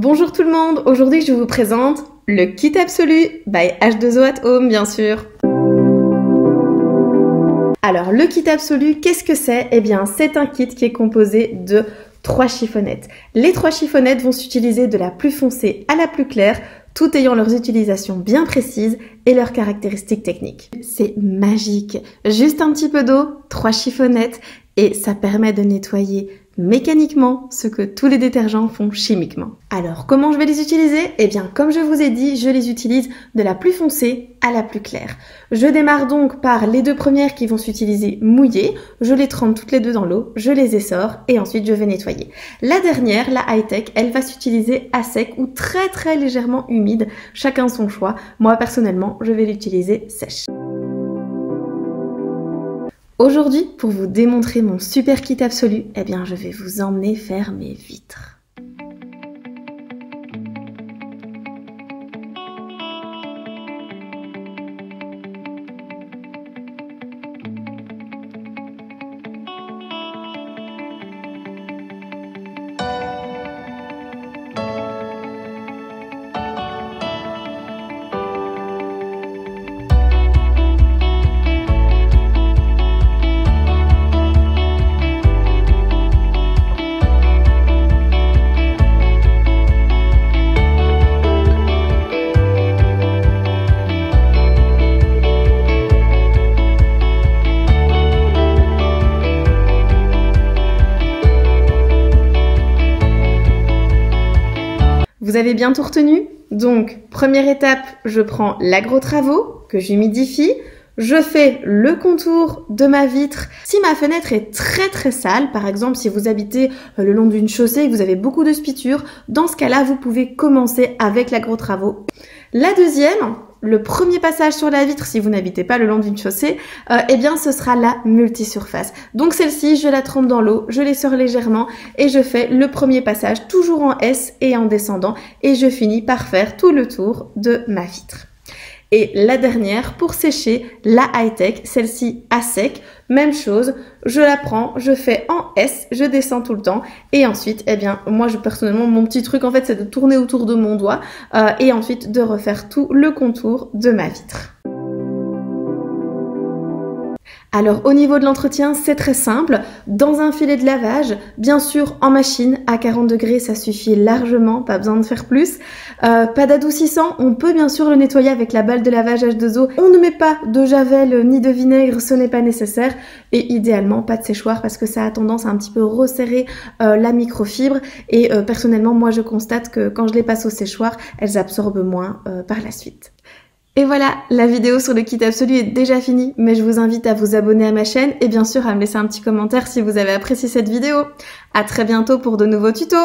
Bonjour tout le monde, aujourd'hui je vous présente le kit absolu by H2O at Home bien sûr. Alors le kit absolu, qu'est-ce que c'est? Eh bien c'est un kit qui est composé de 3 chiffonnettes. Les 3 chiffonnettes vont s'utiliser de la plus foncée à la plus claire, tout ayant leurs utilisations bien précises et leurs caractéristiques techniques. C'est magique, juste un petit peu d'eau, 3 chiffonnettes et ça permet de nettoyer mécaniquement ce que tous les détergents font chimiquement. Alors comment je vais les utiliser? Eh bien comme je vous ai dit, je les utilise de la plus foncée à la plus claire. Je démarre donc par les 2 premières qui vont s'utiliser mouillées, je les trempe toutes les 2 dans l'eau, je les essore et ensuite je vais nettoyer. La dernière, la high-tech, elle va s'utiliser à sec ou très légèrement humide, chacun son choix. Moi personnellement, je vais l'utiliser sèche. Aujourd'hui, pour vous démontrer mon super kit absolu, eh bien je vais vous emmener faire mes vitres. Vous avez bien tout retenu? Donc, première étape, je prends l'aggro-travaux que j'humidifie. Je fais le contour de ma vitre. Si ma fenêtre est très sale, par exemple si vous habitez le long d'une chaussée et que vous avez beaucoup de spitures, dans ce cas-là, vous pouvez commencer avec l'aggro-travaux. La deuxième, le premier passage sur la vitre, si vous n'habitez pas le long d'une chaussée, eh bien ce sera la multisurface. Donc celle-ci, je la trempe dans l'eau, je l'essore légèrement et je fais le premier passage toujours en S et en descendant et je finis par faire tout le tour de ma vitre. Et la dernière, pour sécher, la high-tech, celle-ci à sec, même chose, je la prends, je fais en S, je descends tout le temps et ensuite, eh bien, moi personnellement, mon petit truc en fait, c'est de tourner autour de mon doigt et ensuite de refaire tout le contour de ma vitre. Alors au niveau de l'entretien, c'est très simple. Dans un filet de lavage, bien sûr en machine, à 40 degrés, ça suffit largement, pas besoin de faire plus. Pas d'adoucissant, on peut bien sûr le nettoyer avec la balle de lavage H2O. On ne met pas de javel ni de vinaigre, ce n'est pas nécessaire. Et idéalement, pas de séchoir parce que ça a tendance à un petit peu resserrer la microfibre. Et personnellement, moi je constate que quand je les passe au séchoir, elles absorbent moins par la suite. Et voilà, la vidéo sur le kit absolu est déjà finie, mais je vous invite à vous abonner à ma chaîne et bien sûr à me laisser un petit commentaire si vous avez apprécié cette vidéo. À très bientôt pour de nouveaux tutos.